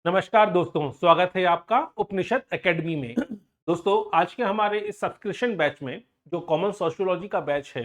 नमस्कार दोस्तों, स्वागत है आपका उपनिषद एकेडमी में। दोस्तों, आज के हमारे इस सब्सक्रिप्शन बैच में जो कॉमन सोशियोलॉजी का बैच है,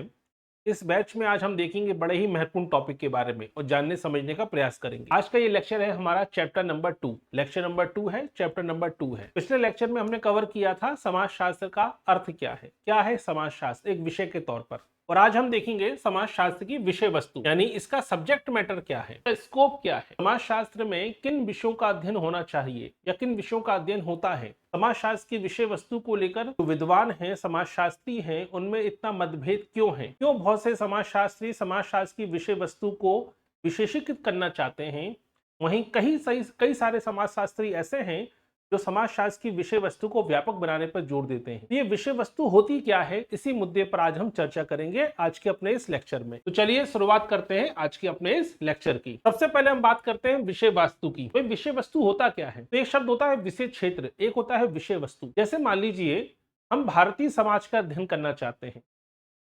इस बैच में आज हम देखेंगे बड़े ही महत्वपूर्ण टॉपिक के बारे में और जानने समझने का प्रयास करेंगे। आज का ये लेक्चर है हमारा चैप्टर नंबर 2। लेक्चर नंबर 2 है, चैप्टर नंबर 2 है। पिछले लेक्चर में हमने कवर किया था समाजशास्त्र का अर्थ क्या है समाजशास्त्र एक विषय के तौर पर। और आज हम देखेंगे समाजशास्त्र की विषय वस्तु, यानी इसका सब्जेक्ट मैटर क्या है, स्कोप क्या है, समाजशास्त्र में किन विषयों का अध्ययन होना चाहिए या किन विषयों का अध्ययन होता है। समाजशास्त्र की विषय वस्तु को लेकर जो विद्वान हैं, समाजशास्त्री हैं, उनमें इतना मतभेद क्यों है, क्यों बहुत से समाजशास्त्री समाजशास्त्र की विषय वस्तु को विशेषीकृत करना चाहते हैं, वहीं कई सारे समाजशास्त्री ऐसे हैं जो समाजशास्त्र की विषय वस्तु को व्यापक बनाने पर जोर देते हैं। ये विषय वस्तु होती क्या है, इसी मुद्दे पर आज हम चर्चा करेंगे आज के अपने इस लेक्चर में। तो चलिए शुरुआत करते हैं आज के अपने इस लेक्चर की। सबसे पहले हम बात करते हैं विषय वस्तु की। तो विषय वस्तु होता क्या है? तो एक शब्द होता है विषय क्षेत्र, एक होता है विषय वस्तु। जैसे मान लीजिए हम भारतीय समाज का अध्ययन करना चाहते हैं,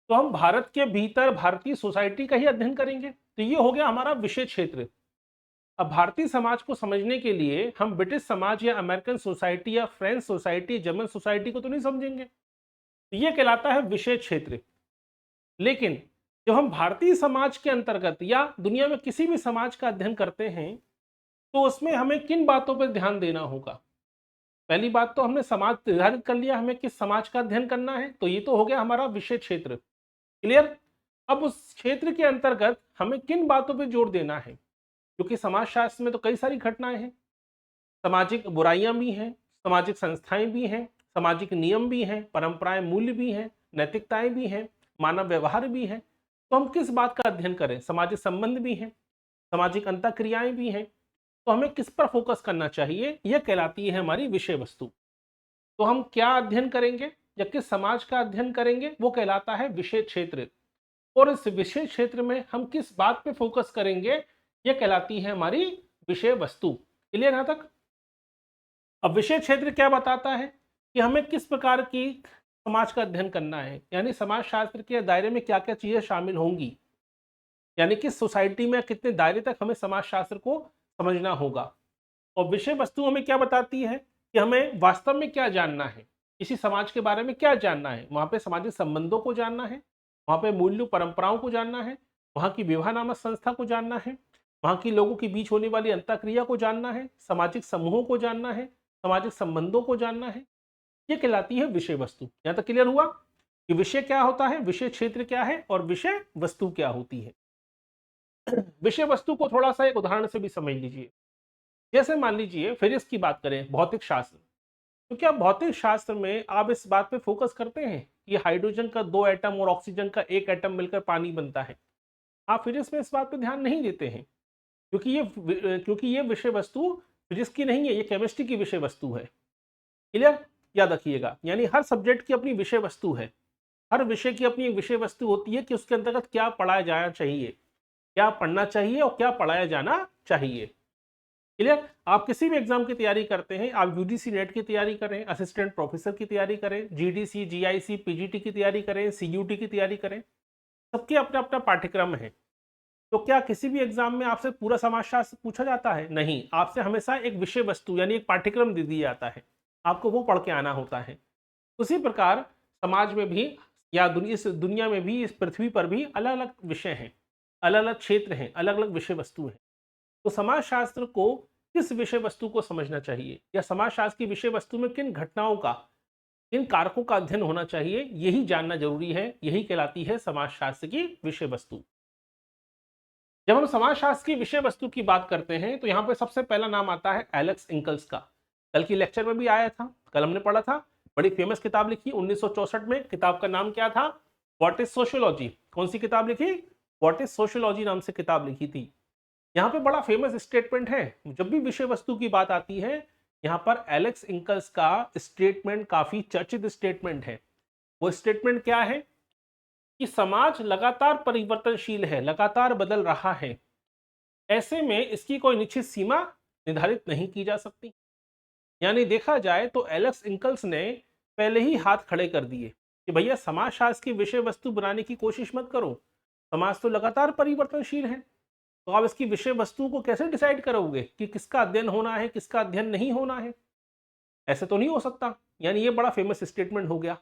तो हम भारत के भीतर भारतीय सोसाइटी का ही अध्ययन करेंगे, तो ये हो गया हमारा विषय क्षेत्र। अब भारतीय समाज को समझने के लिए हम ब्रिटिश समाज या अमेरिकन सोसाइटी या फ्रेंच सोसाइटी, जर्मन सोसाइटी को तो नहीं समझेंगे, तो ये कहलाता है विषय क्षेत्र। लेकिन जब हम भारतीय समाज के अंतर्गत या दुनिया में किसी भी समाज का अध्ययन करते हैं, तो उसमें हमें किन बातों पर ध्यान देना होगा? पहली बात तो हमने समाज निर्धारित कर लिया, हमें किस समाज का अध्ययन करना है, तो ये तो हो गया हमारा विषय क्षेत्र। क्लियर? अब उस क्षेत्र के अंतर्गत हमें किन बातों पर जोर देना है, क्योंकि समाजशास्त्र में तो कई सारी घटनाएं हैं, सामाजिक बुराइयां भी हैं, सामाजिक संस्थाएं भी हैं, सामाजिक नियम भी हैं, परंपराएं, मूल्य भी हैं, नैतिकताएं भी हैं, मानव व्यवहार भी है। तो हम किस बात का अध्ययन करें? सामाजिक संबंध भी हैं, सामाजिक अंतःक्रियाएं भी हैं, तो हमें किस पर फोकस करना चाहिए, यह कहलाती है हमारी विषय वस्तु। तो हम क्या अध्ययन करेंगे या किस समाज का अध्ययन करेंगे, वो कहलाता है विषय क्षेत्र। और इस विषय क्षेत्र में हम किस बात पे फोकस करेंगे, यह कहलाती है हमारी विषय वस्तु। क्लियर यहां तक? अब विषय क्षेत्र क्या बताता है कि हमें किस प्रकार की समाज का अध्ययन करना है, यानी समाजशास्त्र के दायरे में क्या क्या चीजें शामिल होंगी, यानी किस सोसाइटी में कितने दायरे तक हमें समाजशास्त्र को समझना होगा। और विषय वस्तु हमें क्या बताती है कि हमें वास्तव में क्या जानना है, किसी समाज के बारे में क्या जानना है, वहां पे सामाजिक संबंधों को जानना है, वहां पे मूल्यों परंपराओं को जानना है, वहां की विवाह नामक संस्था को जानना है, वहां की लोगों के बीच होने वाली अंतःक्रिया को जानना है, सामाजिक समूहों को जानना है, सामाजिक संबंधों को जानना है। ये कहलाती है विषय वस्तु। यहां तक क्लियर हुआ कि विषय क्या होता है, विषय क्षेत्र क्या है और विषय वस्तु क्या होती है। विषय वस्तु को थोड़ा सा एक उदाहरण से भी समझ लीजिए। जैसे मान लीजिए फिजिक्स की बात करें, भौतिक शास्त्र, तो क्या भौतिक शास्त्र में आप इस बात पे फोकस करते हैं कि हाइड्रोजन का 2 एटम और ऑक्सीजन का 1 एटम मिलकर पानी बनता है? आप फिजिक्स में इस बात पे ध्यान नहीं देते हैं, क्योंकि ये विषय वस्तु फिजिक्स की नहीं है, ये केमिस्ट्री की विषय वस्तु है। क्लियर? याद रखिएगा, यानी हर सब्जेक्ट की अपनी विषय वस्तु है, हर विषय की अपनी एक विषय वस्तु होती है कि उसके अंतर्गत क्या पढ़ाया जाना चाहिए, क्या पढ़ना चाहिए और क्या पढ़ाया जाना चाहिए। क्लियर? आप किसी भी एग्जाम की तैयारी करते हैं, आप यूजीसी नेट की तैयारी करें, असिस्टेंट प्रोफेसर की तैयारी करें, जीडीसी, जीआईसी, पीजीटी की तैयारी करें, सीयूटी की तैयारी करें, सबके अपना अपना पाठ्यक्रम है। तो क्या किसी भी एग्जाम में आपसे पूरा समाजशास्त्र पूछा जाता है? नहीं, आपसे हमेशा एक विषय वस्तु यानी एक पाठ्यक्रम दे दिया जाता है, आपको वो पढ़ के आना होता है। उसी प्रकार समाज में भी या इस दुनिया में भी, इस पृथ्वी पर भी अलग अलग विषय हैं, अलग अलग क्षेत्र हैं, अलग अलग विषय वस्तु हैं। तो समाजशास्त्र को किस विषय वस्तु को समझना चाहिए या समाजशास्त्र की विषय वस्तु में किन घटनाओं का, किन कारकों का अध्ययन होना चाहिए, यही जानना जरूरी है। यही कहलाती है समाजशास्त्र की विषय वस्तु। जब हम समाजशास्त्र की विषय वस्तु की बात करते हैं, तो यहाँ पे सबसे पहला नाम आता है एलेक्स इंकल्स का। कल की लेक्चर में भी आया था, कल हमने पढ़ा था। बड़ी फेमस किताब लिखी 1964 में। किताब का नाम क्या था? What is sociology. कौन सी किताब लिखी? व्हाट इज सोशियोलॉजी नाम से किताब लिखी थी। यहाँ पे बड़ा फेमस स्टेटमेंट है, जब भी विषय वस्तु की बात आती है, यहाँ पर एलेक्स इंकल्स का स्टेटमेंट काफी चर्चित स्टेटमेंट है। वो स्टेटमेंट क्या है कि समाज लगातार परिवर्तनशील है, लगातार बदल रहा है, ऐसे में इसकी कोई निश्चित सीमा निर्धारित नहीं की जा सकती। यानी देखा जाए तो एलेक्स इंकल्स ने पहले ही हाथ खड़े कर दिए कि भैया समाजशास्त्र की विषय वस्तु बनाने की कोशिश मत करो, समाज तो लगातार परिवर्तनशील है। तो आप इसकी विषय वस्तु को कैसे डिसाइड करोगे कि किसका अध्ययन होना है, किसका अध्ययन नहीं होना है? ऐसे तो नहीं हो सकता। यानी ये बड़ा फेमस स्टेटमेंट हो गया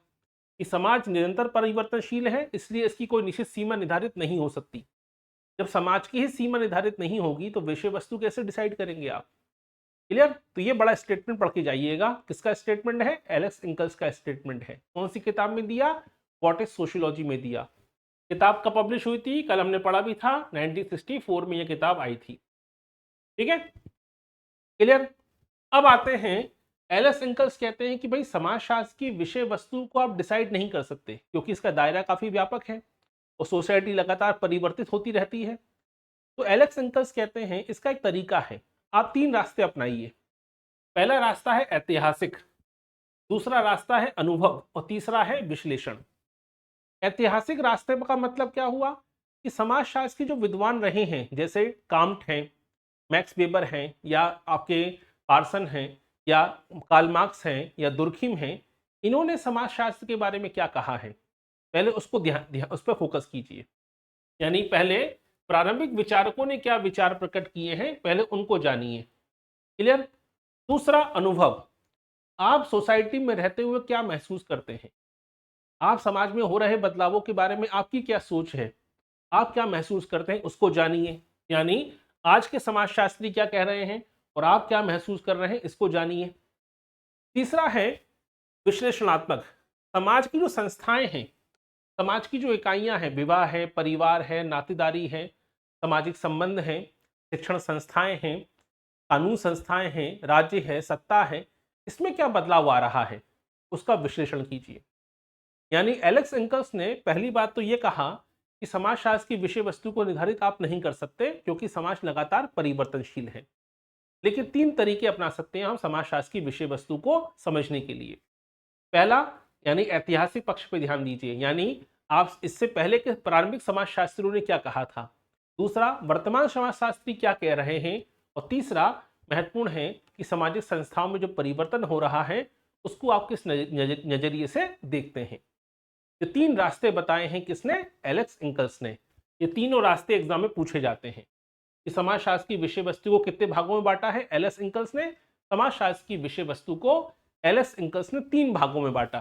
कि समाज निरंतर परिवर्तनशील है, इसलिए इसकी कोई निश्चित सीमा निर्धारित नहीं हो सकती। जब समाज की ही सीमा निर्धारित नहीं होगी तो विषय वस्तु कैसे डिसाइड करेंगे आप? क्लियर? तो ये बड़ा स्टेटमेंट पढ़ के जाइएगा। किसका स्टेटमेंट है? एलेक्स इंकल्स का स्टेटमेंट है। कौन सी किताब में दिया? व्हाट इज सोशियोलॉजी में दिया। किताब कब पब्लिश हुई थी? कल हमने पढ़ा भी था, 1964 में ये किताब आई थी। ठीक है, क्लियर? अब आते हैं, एलेक्स इंकल्स कहते हैं कि भाई समाजशास्त्र की विषय वस्तु को आप डिसाइड नहीं कर सकते क्योंकि इसका दायरा काफी व्यापक है और सोसाइटी लगातार परिवर्तित होती रहती है। तो एलेक्स इंकल्स कहते हैं इसका एक तरीका है, आप 3 रास्ते अपनाइए। पहला रास्ता है ऐतिहासिक, दूसरा रास्ता है अनुभव और तीसरा है विश्लेषण। ऐतिहासिक रास्ते का मतलब क्या हुआ कि समाजशास्त्र के जो विद्वान रहे हैं, जैसे काम्ट हैं, मैक्स वेबर हैं, या आपके पार्सन हैं, या कार्ल मार्क्स हैं, या दुर्खिम हैं, इन्होंने समाजशास्त्र के बारे में क्या कहा है, पहले उसको उस पर फोकस कीजिए। यानी पहले प्रारंभिक विचारकों ने क्या विचार प्रकट किए हैं, पहले उनको जानिए। क्लियर? दूसरा अनुभव, आप सोसाइटी में रहते हुए क्या महसूस करते हैं, आप समाज में हो रहे बदलावों के बारे में आपकी क्या सोच है, आप क्या महसूस करते हैं, उसको जानिए। यानी आज के समाजशास्त्री क्या कह रहे हैं और आप क्या महसूस कर रहे हैं, इसको जानिए। तीसरा है विश्लेषणात्मक, समाज की जो संस्थाएं हैं, समाज की जो इकाइयां हैं, विवाह है, परिवार है, नातेदारी है, सामाजिक संबंध हैं, शिक्षण संस्थाएं हैं, कानून संस्थाएं हैं, राज्य है, सत्ता है, इसमें क्या बदलाव आ रहा है, उसका विश्लेषण कीजिए। यानी एलेक्स इंकल्स ने पहली बात तो ये कहा कि समाजशास्त्र की विषय वस्तु को निर्धारित आप नहीं कर सकते क्योंकि समाज लगातार परिवर्तनशील है, लेकिन 3 तरीके अपना सकते हैं हम समाजशास्त्र की विषय वस्तु को समझने के लिए। पहला, यानी ऐतिहासिक पक्ष पर ध्यान दीजिए, यानी आप इससे पहले के प्रारंभिक समाजशास्त्रियों ने क्या कहा था। दूसरा, वर्तमान समाजशास्त्री क्या कह रहे हैं। और तीसरा महत्वपूर्ण है कि सामाजिक संस्थाओं में जो परिवर्तन हो रहा है उसको आप किस नजरिए से देखते हैं। ये 3 रास्ते बताए हैं किसने? एलेक्स इंकल्स ने। ये तीनों रास्ते एग्जाम में पूछे जाते हैं कि समाजशास्त्र की विषय वस्तु को कितने भागों में बांटा है एलेक्स इंकल्स ने। समाजशास्त्र की विषय वस्तु को एलेक्स इंकल्स ने 3 भागों में बांटा।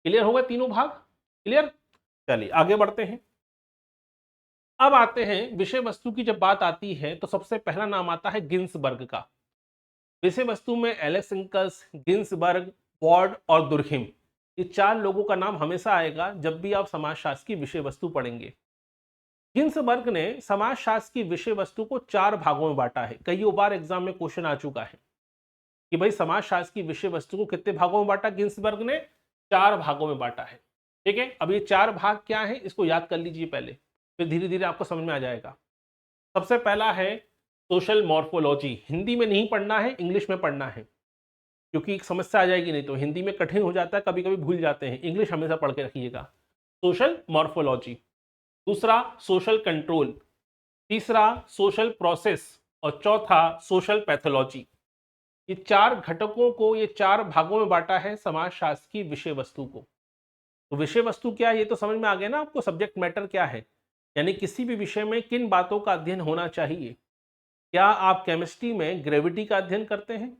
क्लियर हो गए तीनों भाग? क्लियर? चलिए आगे बढ़ते हैं। अब आते हैं विषय वस्तु की जब बात आती है तो सबसे पहला नाम आता है गिन्सबर्ग का। विषय वस्तु में एलेक्स इंकल्स, गिन्सबर्ग, वार्ड और दुर्खिम, ये 4 लोगों का नाम हमेशा आएगा जब भी आप समाजशास्त्र की विषय वस्तु पढ़ेंगे। गिन्सबर्ग ने समाजशास्त्र की विषय वस्तु को 4 भागों में बांटा है। कई बार एग्जाम में क्वेश्चन आ चुका है कि भाई समाजशास्त्र की विषय वस्तु को कितने भागों में बांटा गिन्सबर्ग ने? 4 भागों में बांटा है। ठीक है, अब ये 4 भाग क्या है इसको याद कर लीजिए पहले, फिर धीरे धीरे आपको समझ में आ जाएगा। सबसे पहला है सोशल मॉर्फोलॉजी। हिंदी में नहीं पढ़ना है, इंग्लिश में पढ़ना है क्योंकि एक समस्या आ जाएगी, नहीं तो हिंदी में कठिन हो जाता है, कभी कभी भूल जाते हैं। इंग्लिश हमेशा पढ़ के रखिएगा। Social morphology. दूसरा सोशल कंट्रोल, तीसरा सोशल प्रोसेस और चौथा सोशल पैथोलॉजी। ये 4 घटकों को, ये 4 भागों में बांटा है समाजशास्त्र की विषय वस्तु को। तो विषय वस्तु क्या है ये तो समझ में आ गया ना आपको, सब्जेक्ट मैटर क्या है, यानी किसी भी विषय में किन बातों का अध्ययन होना चाहिए। क्या आप केमिस्ट्री में ग्रेविटी का अध्ययन करते हैं?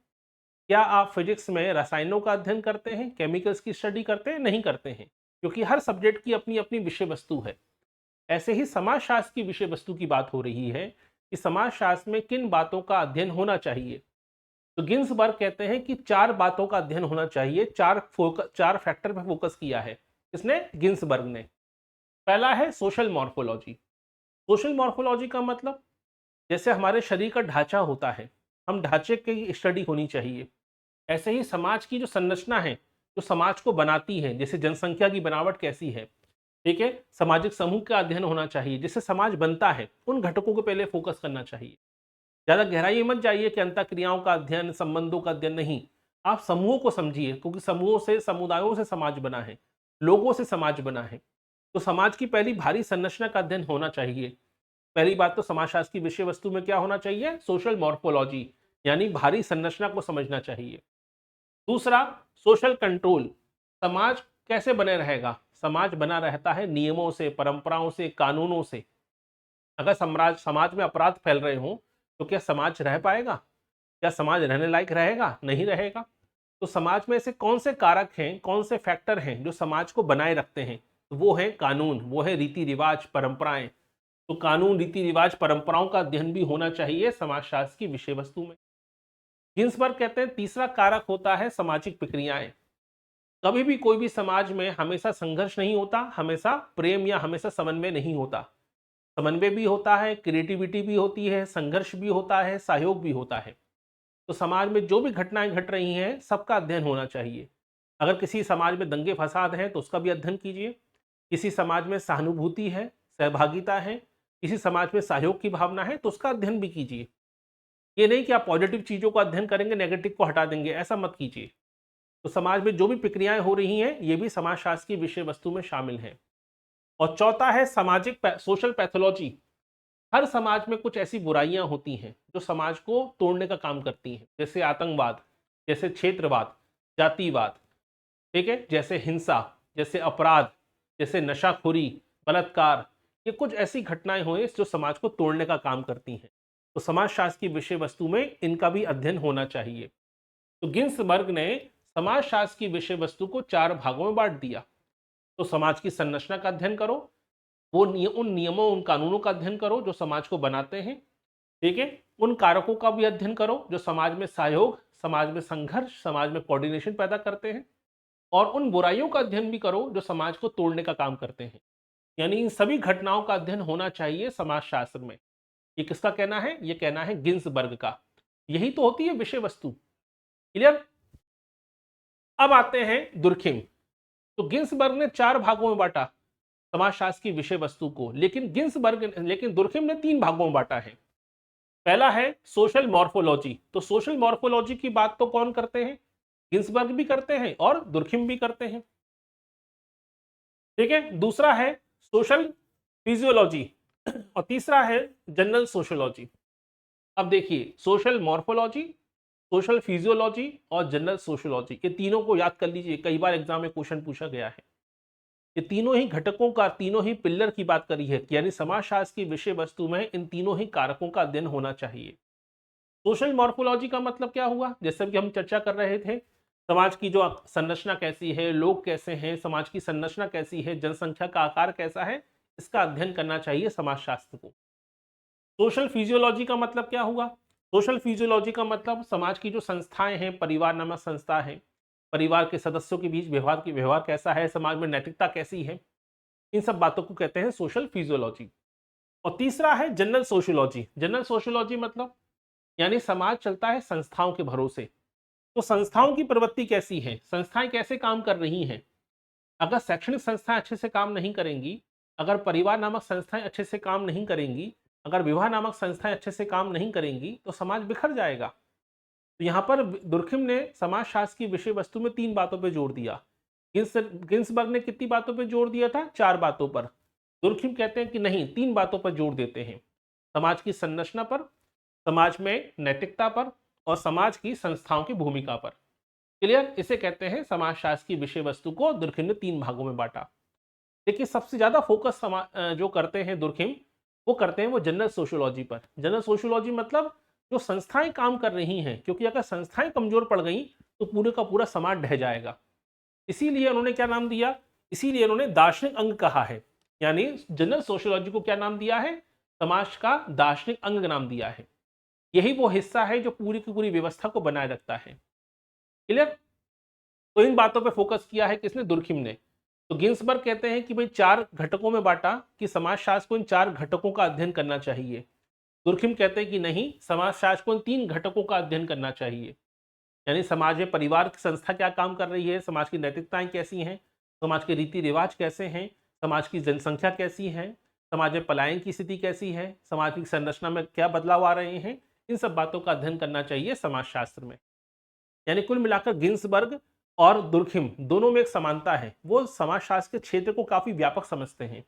क्या आप फिजिक्स में रसायनों का अध्ययन करते हैं, केमिकल्स की स्टडी करते हैं? नहीं करते हैं, क्योंकि हर सब्जेक्ट की अपनी अपनी विषय वस्तु है। ऐसे ही समाजशास्त्र की विषय वस्तु की बात हो रही है कि समाजशास्त्र में किन बातों का अध्ययन होना चाहिए। तो गिन्सबर्ग कहते हैं कि 4 बातों का अध्ययन होना चाहिए। 4 फैक्टर पर फोकस किया है किसने? गिन्सबर्ग ने। पहला है सोशल मॉर्फोलॉजी। सोशल मॉर्फोलॉजी का मतलब जैसे हमारे शरीर का ढांचा होता है, हम ढांचे की स्टडी होनी चाहिए। ऐसे ही समाज की जो संरचना है, जो समाज को बनाती है, जैसे जनसंख्या की बनावट कैसी है, ठीक है, सामाजिक समूह का अध्ययन होना चाहिए। जिससे समाज बनता है उन घटकों को पहले फोकस करना चाहिए। ज़्यादा गहराई मत जाइए कि अंतःक्रियाओं का अध्ययन, संबंधों का अध्ययन नहीं। आप समूहों को समझिए क्योंकि समूहों से, समुदायों से समाज बना है, लोगों से समाज बना है। तो समाज की पहली भारी संरचना का अध्ययन होना चाहिए। पहली बात तो समाजशास्त्र की विषय वस्तु में क्या होना चाहिए? सोशल मॉर्फोलॉजी, यानी भारी संरचना को समझना चाहिए। दूसरा सोशल कंट्रोल, समाज कैसे बने रहेगा? समाज बना रहता है नियमों से, परंपराओं से, कानूनों से। अगर समाज में अपराध फैल रहे हों तो क्या समाज रह पाएगा? क्या समाज रहने लायक रहेगा? नहीं रहेगा। तो समाज में ऐसे कौन से कारक हैं, कौन से फैक्टर हैं जो समाज को बनाए रखते हैं? तो वो है कानून, वो है रीति रिवाज, परंपराएं। तो कानून, रीति रिवाज, परंपराओं का अध्ययन भी होना चाहिए समाजशास्त्र की विषय वस्तु में। गिन्सबर्ग कहते हैं तीसरा कारक होता है सामाजिक प्रक्रियाएं। कभी भी कोई भी समाज में हमेशा संघर्ष नहीं होता, हमेशा प्रेम या हमेशा समन्वय नहीं होता। समन्वय भी होता है, क्रिएटिविटी भी होती है, संघर्ष भी होता है, सहयोग भी होता है। तो समाज में जो भी घटनाएं घट रही हैं सबका अध्ययन होना चाहिए। अगर किसी समाज में दंगे फसाद हैं तो उसका भी अध्ययन कीजिए। किसी समाज में सहानुभूति है, सहभागिता है, किसी समाज में सहयोग की भावना है तो उसका अध्ययन भी कीजिए। ये नहीं कि आप पॉजिटिव चीजों का अध्ययन करेंगे, नेगेटिव को हटा देंगे, ऐसा मत कीजिए। तो समाज में जो भी प्रक्रियाएं हो रही हैं ये भी समाजशास्त्र की विषय वस्तु में शामिल है। और चौथा है सामाजिक सोशल पैथोलॉजी। हर समाज में कुछ ऐसी बुराइयां होती हैं जो समाज को तोड़ने का काम करती हैं, जैसे आतंकवाद, जैसे क्षेत्रवाद, जातिवाद, ठीक है, जैसे हिंसा, जैसे अपराध, जैसे नशाखोरी, बलात्कार। ये कुछ ऐसी घटनाएं हुई जो समाज को तोड़ने का काम करती हैं। तो समाजशास्त्र की विषय वस्तु में इनका भी अध्ययन होना चाहिए। तो गिन्सबर्ग ने समाजशास्त्र की विषय वस्तु को 4 भागों में बांट दिया। तो समाज की संरचना का अध्ययन करो, उन नियमों, उन कानूनों का अध्ययन करो जो समाज को बनाते हैं, ठीक है। उन कारकों का भी अध्ययन करो जो समाज में सहयोग, समाज में संघर्ष, समाज में कोऑर्डिनेशन पैदा करते हैं। और उन बुराइयों का अध्ययन भी करो जो समाज को तोड़ने का काम करते हैं। यानी इन सभी घटनाओं का अध्ययन होना चाहिए समाजशास्त्र में। ये किसका कहना है? ये कहना है गिन्सबर्ग का। यही तो होती है विषय वस्तु। क्लियर? अब आते हैं दुर्खिम। तो गिन्सबर्ग ने 4 भागों में बांटा समाजशास्त्र की विषय वस्तु को, लेकिन दुर्खिम ने 3 भागों में बांटा है। पहला है सोशल मॉर्फोलॉजी। तो सोशल मॉर्फोलॉजी की बात तो कौन करते हैं? गिन्सबर्ग भी करते हैं और दुर्खिम भी करते हैं, ठीक है। दूसरा है सोशल फिजियोलॉजी और तीसरा है जनरल सोशियोलॉजी। अब देखिए, सोशल मॉर्फोलॉजी, सोशल फिजियोलॉजी और जनरल सोशियोलॉजी, ये तीनों को याद कर लीजिए, कई बार एग्जाम में क्वेश्चन पूछा गया है। ये तीनों ही घटकों का, तीनों ही पिलर की बात करी है, यानी समाजशास्त्र की विषय वस्तु में इन तीनों ही कारकों का अध्ययन होना चाहिए। सोशल मॉर्फोलॉजी का मतलब क्या हुआ? जैसे कि हम चर्चा कर रहे थे, समाज की जो संरचना कैसी है, लोग कैसे हैं, समाज की संरचना कैसी है, जनसंख्या का आकार कैसा है, इसका अध्ययन करना चाहिए समाजशास्त्र को। सोशल फिजियोलॉजी का मतलब क्या हुआ? सोशल फिजियोलॉजी का मतलब समाज की जो संस्थाएं हैं, परिवार नामक संस्था है, परिवार के सदस्यों के बीच व्यवहार कैसा है, समाज में नैतिकता कैसी है, इन सब बातों को कहते हैं सोशल फिजियोलॉजी। और तीसरा है जनरल सोशियोलॉजी। जनरल सोशियोलॉजी मतलब यानी समाज चलता है संस्थाओं के भरोसे। तो संस्थाओं की प्रवृत्ति कैसी है, संस्थाएं कैसे काम कर रही हैं। अगर शैक्षणिक संस्थाएं अच्छे से काम नहीं करेंगी, अगर परिवार नामक संस्थाएं अच्छे से काम नहीं करेंगी, अगर विवाह नामक संस्थाएं अच्छे से काम नहीं करेंगी तो समाज बिखर जाएगा। तो यहाँ पर दुर्खिम ने समाजशास्त्र की विषय वस्तु में 3 बातों पर जोर दिया। गिन्सबर्ग ने कितनी बातों पर जोर दिया था? 4 बातों पर। दुर्खिम कहते हैं कि नहीं, 3 बातों पर जोर देते हैं, समाज की संरचना पर, समाज में नैतिकता पर और समाज की संस्थाओं की भूमिका पर। क्लियर? इसे कहते हैं समाजशास्त्र की विषय वस्तु को दुर्खिम ने 3 भागों में बांटा। देखिए, सबसे ज्यादा फोकस जो करते हैं दुर्खिम, वो करते हैं वो जनरल सोशियोलॉजी पर। जनरल सोशियोलॉजी मतलब जो संस्थाएं काम कर रही हैं, क्योंकि अगर संस्थाएं कमजोर पड़ गई तो पूरे का पूरा समाज ढह जाएगा। इसीलिए उन्होंने क्या नाम दिया? इसीलिए उन्होंने दार्शनिक अंग कहा है। यानी जनरल सोशियोलॉजी को क्या नाम दिया है? समाज का दार्शनिक अंग नाम दिया है। यही वो हिस्सा है जो पूरी की पूरी व्यवस्था को बनाए रखता है। क्लियर? तो इन बातों पे फोकस किया है किसने? दुर्खिम ने। तो गिन्सबर्ग कहते हैं कि भाई 4 घटकों में बांटा कि समाजशास्त्र को इन 4 घटकों का अध्ययन करना चाहिए। दुर्खिम कहते हैं कि नहीं, समाजशास्त्र को इन 3 घटकों का अध्ययन करना चाहिए। यानी समाज में परिवार की संस्था क्या काम कर रही है, समाज की नैतिकताएं कैसी हैं, समाज के रीति रिवाज कैसे हैं, समाज की जनसंख्या कैसी है, समाज में पलायन की स्थिति कैसी है, समाज की संरचना में क्या बदलाव आ रहे हैं, इन सब बातों का अध्ययन करना चाहिए समाजशास्त्र में। यानी कुल मिलाकर गिन्सबर्ग और दुर्खिम दोनों में एक समानता है, वो समाजशास्त्र के क्षेत्र को काफी व्यापक समझते हैं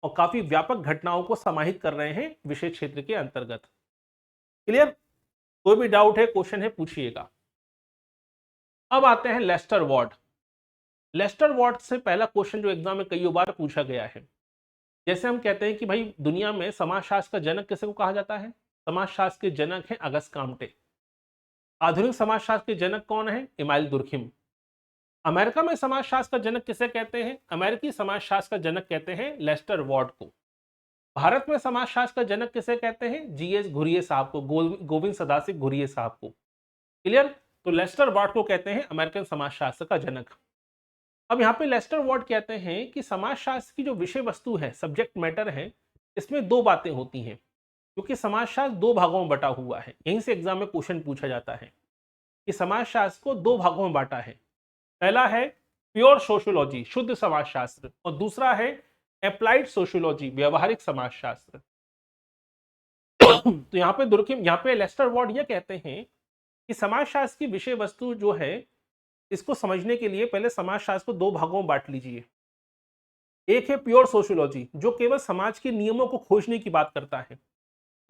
और काफी व्यापक घटनाओं को समाहित कर रहे हैं विषय क्षेत्र के अंतर्गत। क्लियर? कोई भी डाउट है, क्वेश्चन है, पूछिएगा। अब आते हैं लेस्टर वार्ड। लेस्टर वार्ड से पहला क्वेश्चन जो एग्जाम में कई बार पूछा गया है, जैसे हम कहते हैं कि भाई दुनिया में समाजशास्त्र का जनक किसे को कहा जाता है? समाजशास्त्र के जनक हैं अगस्त काम्टे। आधुनिक समाजशास्त्र के जनक कौन है? Email Durkheim. अमेरिका में समाजशास्त्र का जनक किसे कहते हैं? अमेरिकी समाजशास्त्र का जनक कहते हैं लेस्टर वॉर्ड को। भारत में समाजशास्त्र का जनक किसे कहते हैं? जीएस घुरिये साहब को, गोविंद सदाशिव घुरिये साहब को। क्लियर? तो लेस्टर वॉर्ड को कहते हैं अमेरिकन समाजशास्त्र का जनक। अब यहाँ पे लेस्टर वॉर्ड कहते हैं कि समाजशास्त्र की जो विषय वस्तु है, सब्जेक्ट मैटर है, इसमें दो बातें होती हैं, क्योंकि समाजशास्त्र दो भागों में बटा हुआ है। यहीं से एग्जाम में क्वेश्चन पूछा जाता है कि समाजशास्त्र को दो भागों में बांटा है। पहला है प्योर सोशियोलॉजी, शुद्ध समाजशास्त्र, और दूसरा है अप्लाइड सोशियोलॉजी, व्यवहारिक समाजशास्त्र। तो यहाँ पे लेस्टर वॉर्ड ये कहते हैं कि समाजशास्त्र की विषय वस्तु जो है, इसको समझने के लिए पहले समाजशास्त्र को दो भागों में बांट लीजिए। एक है प्योर सोशियोलॉजी, जो केवल समाज के नियमों को खोजने की बात करता है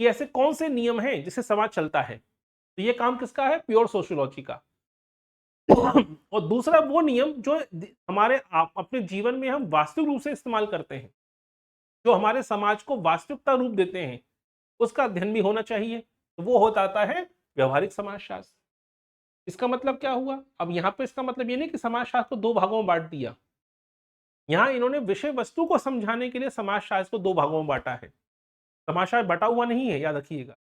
कि ऐसे कौन से नियम हैं जिससे समाज चलता है। तो ये काम किसका है? प्योर सोशियोलॉजी का। और दूसरा वो नियम जो हमारे अपने जीवन में हम वास्तविक रूप से इस्तेमाल करते हैं, जो हमारे समाज को वास्तविकता रूप देते हैं, उसका अध्ययन भी होना चाहिए। तो वो होता आता है व्यवहारिक समाजशास्त्र। इसका मतलब क्या हुआ? अब यहाँ पे इसका मतलब ये नहीं कि समाजशास्त्र को दो भागों में बांट दिया। यहाँ इन्होंने विषय वस्तु को समझाने के लिए समाजशास्त्र को दो भागों में बांटा है। समाजशास्त्र बटा हुआ नहीं है, याद रखिएगा।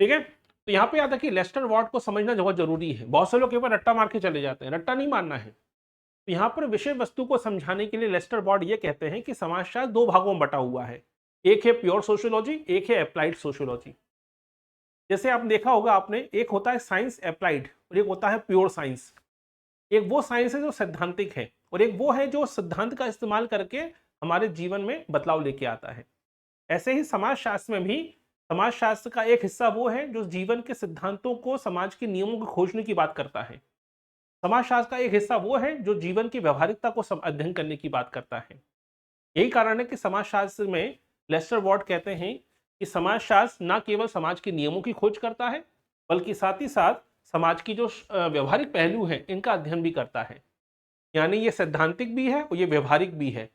ठीक है? तो यहाँ पे याद रखिए, लेस्टर वॉर्ड को समझना बहुत जरूरी है। बहुत से लोग केवल रट्टा मार के चले जाते हैं, रट्टा नहीं मारना है। तो यहाँ पर विषय वस्तु को समझाने के लिए लेस्टर वॉर्ड ये कहते हैं कि समाजशास्त्र दो भागों में बटा हुआ है। एक है प्योर सोशियोलॉजी, एक है अप्लाइड सोशियोलॉजी। जैसे आप देखा होगा आपने, एक होता है साइंस अप्लाइड और एक होता है प्योर साइंस। एक वो साइंस है जो सैद्धांतिक है, और एक वो है जो सिद्धांत का इस्तेमाल करके हमारे जीवन में बदलाव लेके आता है। ऐसे ही समाजशास्त्र में भी समाजशास्त्र का एक हिस्सा वो है जो जीवन के सिद्धांतों को, समाज के नियमों को खोजने की बात करता है। समाजशास्त्र का एक हिस्सा वो है जो जीवन की व्यवहारिकता को अध्ययन करने की बात करता है। यही कारण है कि समाजशास्त्र में लेस्टर वॉर्ड कहते हैं कि समाजशास्त्र न केवल समाज के नियमों की खोज करता है, बल्कि साथ ही साथ समाज की जो व्यवहारिक पहलू हैं, इनका अध्ययन भी करता है। यानी ये सैद्धांतिक भी है और ये व्यवहारिक भी है।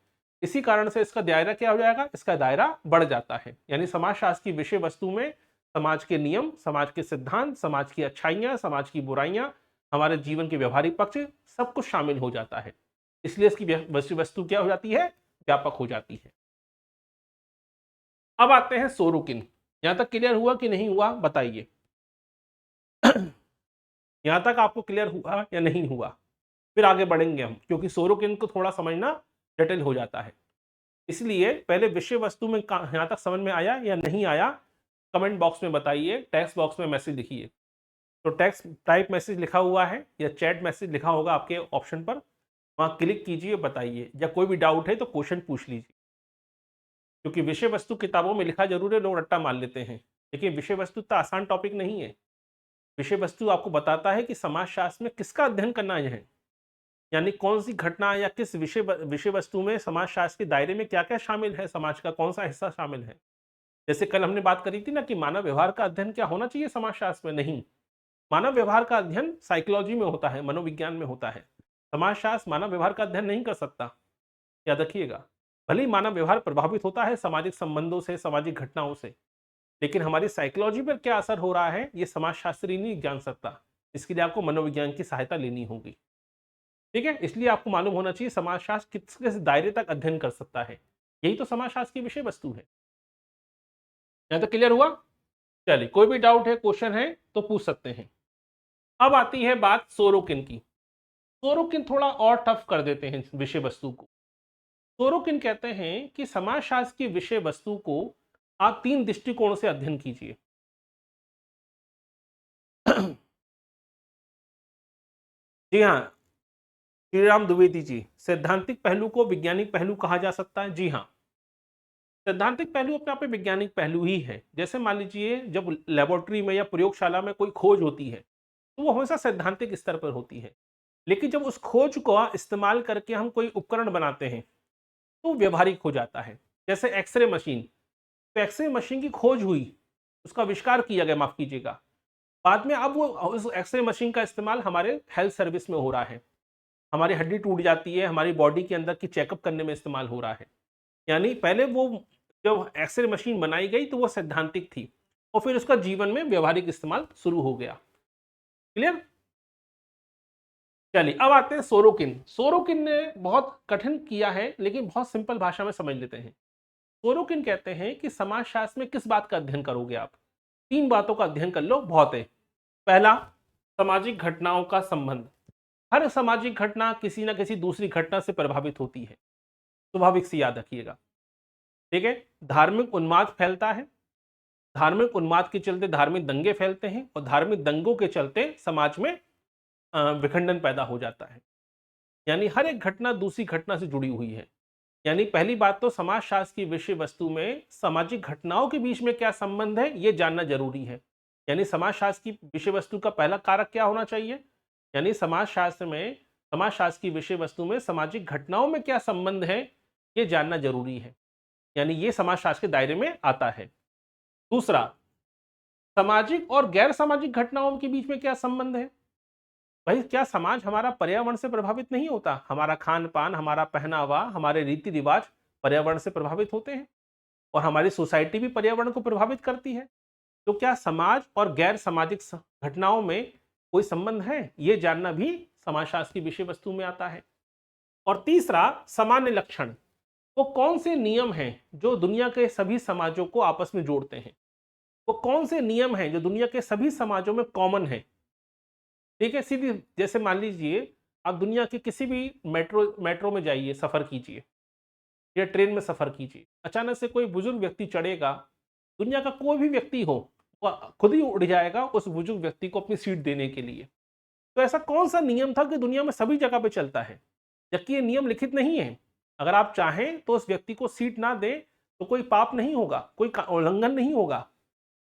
इसी कारण से इसका दायरा क्या हो जाएगा? इसका दायरा बढ़ जाता है। यानी समाजशास्त्र की विषय वस्तु में समाज के नियम, समाज के सिद्धांत, समाज की अच्छाइयाँ, समाज की बुराइयाँ, हमारे जीवन के व्यवहारिक पक्ष, सब कुछ शामिल हो जाता है। इसलिए इसकी विषय वस्तु क्या हो जाती है? व्यापक हो जाती है। अब आते हैं सोरोकिन। यहां तक क्लियर हुआ कि नहीं हुआ? बताइए। यहां तक आपको क्लियर हुआ या नहीं हुआ? फिर आगे बढ़ेंगे हम, क्योंकि सोरोकिन को थोड़ा समझना जटिल हो जाता है। इसलिए पहले विषय वस्तु में यहां तक समझ में आया या नहीं आया, कमेंट बॉक्स में बताइए, टेक्स्ट बॉक्स में मैसेज लिखिए। तो टेक्स्ट टाइप मैसेज लिखा हुआ है या चैट मैसेज लिखा होगा आपके ऑप्शन पर, वहां क्लिक कीजिए, बताइए। या कोई भी डाउट है तो क्वेश्चन पूछ लीजिए। क्योंकि विषय वस्तु किताबों में लिखा जरूर है, लोग रट्टा मार लेते हैं, लेकिन विषय वस्तु इतना आसान टॉपिक नहीं है। विषय वस्तु आपको बताता है कि समाजशास्त्र में किसका अध्ययन करना है, यानी कौन सी घटना या किस विषय वस्तु में समाजशास्त्र के दायरे में क्या क्या शामिल है, समाज का कौन सा हिस्सा शामिल है। जैसे कल हमने बात करी थी ना कि मानव व्यवहार का अध्ययन क्या होना चाहिए समाजशास्त्र में? नहीं, मानव व्यवहार का अध्ययन साइकोलॉजी में होता है, मनोविज्ञान में होता है। समाजशास्त्र मानव व्यवहार का अध्ययन नहीं कर सकता, याद रखिएगा। भले ही मानव व्यवहार प्रभावित होता है सामाजिक संबंधों से, सामाजिक घटनाओं से, लेकिन हमारी साइकोलॉजी पर क्या असर हो रहा है ये समाजशास्त्री नहीं जान सकता। इसके लिए आपको मनोविज्ञान की सहायता लेनी होगी। ठीक है? इसलिए आपको मालूम होना चाहिए समाजशास्त्र किस किस दायरे तक अध्ययन कर सकता है। यही तो समाजशास्त्र की विषय वस्तु है। यहां तक क्लियर हुआ? चलिए, कोई भी डाउट है, क्वेश्चन है तो पूछ सकते हैं। अब आती है बात सोरोकिन की। सोरोकिन थोड़ा और टफ कर देते हैं विषय वस्तु को। सोरोकिन कहते हैं कि समाजशास्त्र की विषय वस्तु को आप तीन दृष्टिकोण से अध्ययन कीजिए। जी हाँ, श्रीराम द्विवेदी जी, सैद्धांतिक पहलू को वैज्ञानिक पहलू कहा जा सकता है। जी हाँ, सैद्धांतिक पहलू अपने आप में वैज्ञानिक पहलू ही है। जैसे मान लीजिए जब लेबोरेटरी में या प्रयोगशाला में कोई खोज होती है तो वो हमेशा सैद्धांतिक स्तर पर होती है, लेकिन जब उस खोज को इस्तेमाल करके हम कोई उपकरण बनाते हैं तो व्यवहारिक हो जाता है। जैसे एक्सरे मशीन, तो एक्सरे मशीन की खोज हुई, उसका आविष्कार किया गया, माफ कीजिएगा, बाद में अब वो उस एक्सरे मशीन का इस्तेमाल हमारे हेल्थ सर्विस में हो रहा है। हमारी हड्डी टूट जाती है, हमारी बॉडी के अंदर की चेकअप करने में इस्तेमाल हो रहा है। यानी पहले वो जब एक्सरे मशीन बनाई गई तो वो सैद्धांतिक थी और फिर उसका जीवन में व्यवहारिक इस्तेमाल शुरू हो गया। क्लियर? चलिए अब आते हैं सोरोकिन। सोरोकिन ने बहुत कठिन किया है लेकिन बहुत सिंपल भाषा में समझ लेते हैं। सोरोकिन कहते हैं कि समाजशास्त्र में किस बात का अध्ययन करोगे आप? 3 बातों का अध्ययन कर लो, बहुत है। पहला, सामाजिक घटनाओं का संबंध। हर सामाजिक घटना किसी न किसी दूसरी घटना से प्रभावित होती है, स्वाभाविक से याद रखिएगा। ठीक है? धार्मिक उन्माद फैलता है, धार्मिक उन्माद के चलते धार्मिक दंगे फैलते हैं और धार्मिक दंगों के चलते समाज में विखंडन पैदा हो जाता है। यानी हर एक घटना दूसरी घटना से जुड़ी हुई है। यानी पहली बात तो समाजशास्त्र की विषय वस्तु में सामाजिक घटनाओं के बीच में क्या संबंध है ये जानना जरूरी है। यानी समाजशास्त्र की विषय वस्तु का पहला कारक क्या होना चाहिए? यानी समाजशास्त्र की विषय वस्तु में सामाजिक घटनाओं में क्या संबंध है ये जानना जरूरी है। यानी ये समाजशास्त्र के दायरे में आता है। दूसरा, सामाजिक और गैर सामाजिक घटनाओं के बीच में क्या संबंध है? भाई क्या समाज हमारा पर्यावरण से प्रभावित नहीं होता? हमारा खान पान, हमारा पहनावा, हमारे रीति रिवाज पर्यावरण से प्रभावित होते हैं और हमारी सोसाइटी भी पर्यावरण को प्रभावित करती है। तो क्या समाज और गैर सामाजिक घटनाओं में कोई संबंध है? ये जानना भी समाजशास्त्र की विषय वस्तु में आता है। और तीसरा, सामान्य लक्षण। वो कौन से नियम हैं जो दुनिया के सभी समाजों को आपस में जोड़ते हैं? वो कौन से नियम हैं जो दुनिया के सभी समाजों में कॉमन है? ठीक है, सीधी जैसे मान लीजिए आप दुनिया के किसी भी मेट्रो में जाइए, सफर कीजिए या ट्रेन में सफर कीजिए, अचानक से कोई बुजुर्ग व्यक्ति चढ़ेगा, दुनिया का कोई भी व्यक्ति हो वो खुद ही उड़ जाएगा उस बुजुर्ग व्यक्ति को अपनी सीट देने के लिए। तो ऐसा कौन सा नियम था कि दुनिया में सभी जगह पे चलता है, जबकि ये नियम लिखित नहीं है? अगर आप चाहें तो उस व्यक्ति को सीट ना दें तो कोई पाप नहीं होगा, कोई उल्लंघन नहीं होगा,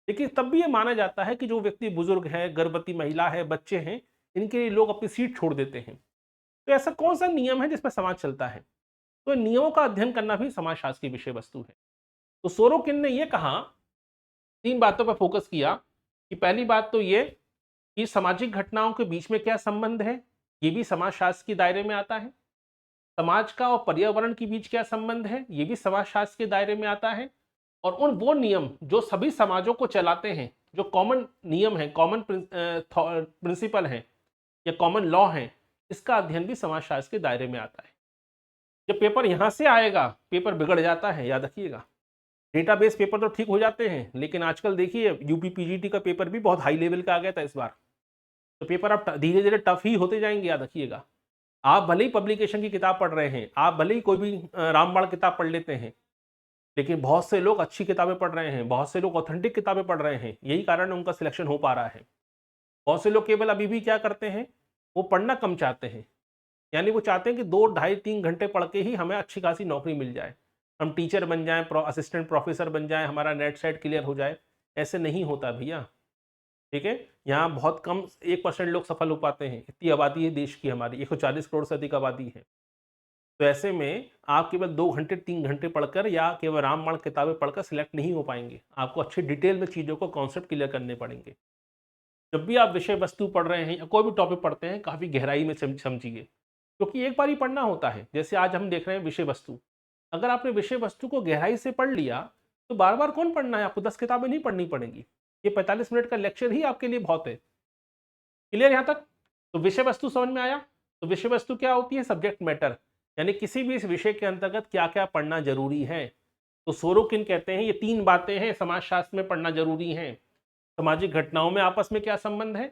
लेकिन तब भी ये माना जाता है कि जो व्यक्ति बुजुर्ग है, गर्भवती महिला है, बच्चे हैं, इनके लिए लोग अपनी सीट छोड़ देते हैं। तो ऐसा कौन सा नियम है जिस पर समाज चलता है? तो नियमों का अध्ययन करना भी समाजशास्त्र की विषय वस्तु है। तो सोरोकिन ने यह कहा, 3 बातों पर फोकस किया कि पहली बात तो ये कि सामाजिक घटनाओं के बीच में क्या संबंध है, ये भी समाजशास्त्र के दायरे में आता है। समाज का और पर्यावरण के बीच क्या संबंध है, ये भी समाजशास्त्र के दायरे में आता है। और वो नियम जो सभी समाजों को चलाते हैं, जो कॉमन नियम है, कॉमन प्रिंसिपल है या कॉमन लॉ है, इसका अध्ययन भी समाजशास्त्र के दायरे में आता है। जब पेपर यहाँ से आएगा, पेपर बिगड़ जाता है, याद रखिएगा। डेटाबेस पेपर तो ठीक हो जाते हैं, लेकिन आजकल देखिए यूपी पीजीटी का पेपर भी बहुत हाई लेवल का आ गया था इस बार। तो पेपर अब धीरे धीरे टफ ही होते जाएंगे, याद रखिएगा। आप भले ही पब्लिकेशन की किताब पढ़ रहे हैं, आप भले ही कोई भी रामबाण किताब पढ़ लेते हैं, लेकिन बहुत से लोग अच्छी किताबें पढ़ रहे हैं, बहुत से लोग ऑथेंटिक किताबें पढ़ रहे हैं, यही कारण उनका सिलेक्शन हो पा रहा है। बहुत से लोग केवल अभी भी क्या करते हैं, वो पढ़ना कम चाहते हैं। यानी वो चाहते हैं कि 2, ढाई, 3 घंटे पढ़ के ही हमें अच्छी खासी नौकरी मिल जाए, हम टीचर बन जाएं, असिस्टेंट प्रोफेसर बन जाएं, हमारा नेट सेट क्लियर हो जाए। ऐसे नहीं होता भैया। ठीक है, यहाँ बहुत कम 1% लोग सफल हो पाते हैं। इतनी आबादी है देश की, हमारी 140 करोड़ से अधिक आबादी है। तो ऐसे में आप केवल 2 घंटे 3 घंटे पढ़कर या केवल रामबाण किताबें पढ़कर सिलेक्ट नहीं हो पाएंगे। आपको अच्छी डिटेल में चीज़ों को कॉन्सेप्ट क्लियर करने पड़ेंगे। जब भी आप विषय वस्तु पढ़ रहे हैं या कोई भी टॉपिक पढ़ते हैं, काफ़ी गहराई में समझिए, क्योंकि एक बार ही पढ़ना होता है। जैसे आज हम देख रहे हैं विषय वस्तु, अगर आपने विषय वस्तु को गहराई से पढ़ लिया तो बार बार कौन पढ़ना है? आपको 10 किताबें नहीं पढ़नी पड़ेंगी। ये 45 मिनट का लेक्चर ही आपके लिए बहुत है। क्लियर यहाँ तक? तो विषय वस्तु समझ में आया। तो विषय वस्तु क्या होती है? सब्जेक्ट मैटर, यानी किसी भी इस विषय के अंतर्गत क्या क्या पढ़ना जरूरी है। तो सोरोकिन कहते हैं ये 3 बातें हैं समाजशास्त्र में पढ़ना जरूरी हैं। सामाजिक घटनाओं में आपस में क्या संबंध है,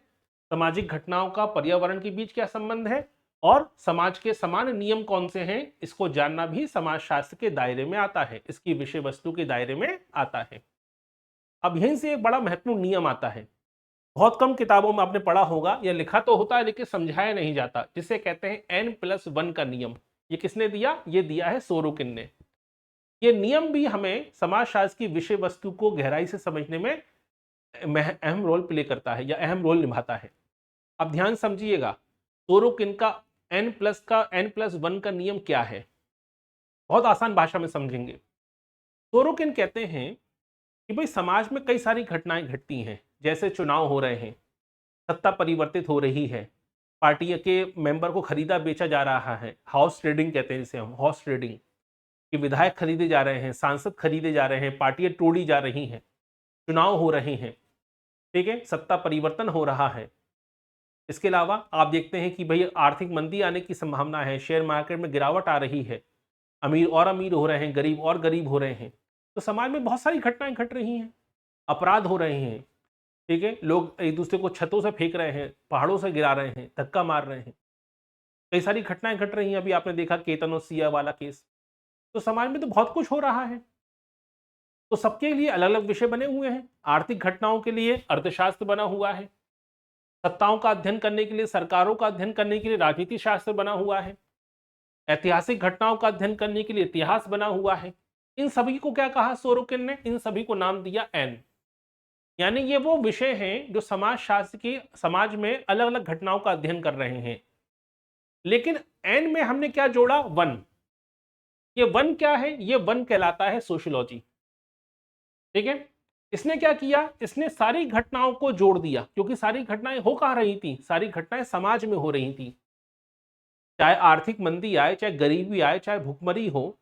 सामाजिक घटनाओं का पर्यावरण के बीच क्या संबंध है, और समाज के समान नियम कौन से हैं, इसको जानना भी समाजशास्त्र के दायरे में आता है, इसकी विषय वस्तु के दायरे में आता है। अब यहीं से एक बड़ा महत्वपूर्ण नियम आता है, बहुत कम किताबों में आपने पढ़ा होगा, यह लिखा तो होता है लेकिन समझाया नहीं जाता, जिसे कहते हैं N+1 का नियम। ये किसने दिया? ये दिया है सोरोकिन ने। ये नियम भी हमें समाजशास्त्र की विषय वस्तु को गहराई से समझने में अहम रोल प्ले करता है या अहम रोल निभाता है। अब ध्यान समझिएगा, सोरोकिन का N+1 का नियम क्या है, बहुत आसान भाषा में समझेंगे। सोरोकिन कहते हैं कि भाई समाज में कई सारी घटनाएं घटती हैं, जैसे चुनाव हो रहे हैं, सत्ता परिवर्तित हो रही है, पार्टी के मेंबर को खरीदा बेचा जा रहा है, हाउस ट्रेडिंग कहते हैं जिसे हम, हाउस ट्रेडिंग, कि विधायक खरीदे जा रहे हैं, सांसद खरीदे जा रहे हैं, पार्टियां तोड़ी जा रही हैं, चुनाव हो रहे हैं, ठीक है, सत्ता परिवर्तन हो रहा है। इसके अलावा आप देखते हैं कि भाई आर्थिक मंदी आने की संभावना है, शेयर मार्केट में गिरावट आ रही है, अमीर और अमीर हो रहे हैं, गरीब और गरीब हो रहे हैं, तो समाज में बहुत सारी घटनाएं घट रही हैं, अपराध हो रहे हैं, ठीक है, लोग एक दूसरे को छतों से फेंक रहे हैं, पहाड़ों से गिरा रहे हैं, धक्का मार रहे हैं, कई सारी घटनाएं घट रही हैं। अभी आपने देखा केतन और सिया वाला केस। तो समाज में तो बहुत कुछ हो रहा है, तो सबके लिए अलग अलग विषय बने हुए हैं। आर्थिक घटनाओं के लिए अर्थशास्त्र बना हुआ है, सत्ताओं का अध्ययन करने के लिए, सरकारों का अध्ययन करने के लिए राजनीति शास्त्र बना हुआ है, ऐतिहासिक घटनाओं का अध्ययन करने के लिए इतिहास बना हुआ है। इन सभी को क्या कहा सोरोकिन ने? इन सभी को नाम दिया एन। यानी ये वो विषय हैं जो समाज शास्त्र की, समाज में अलग अलग घटनाओं का अध्ययन कर रहे हैं। लेकिन एन में हमने क्या जोड़ा? वन। ये वन क्या है? ये वन कहलाता है सोशियोलॉजी, ठीक है। इसने क्या किया? इसने सारी घटनाओं को जोड़ दिया, क्योंकि सारी घटनाएं हो कहाँ रही थी? सारी घटनाएं समाज में हो रही थी। चाहे आर्थिक मंदी आए, चाहे गरीबी आए, चाहे भुखमरी हो,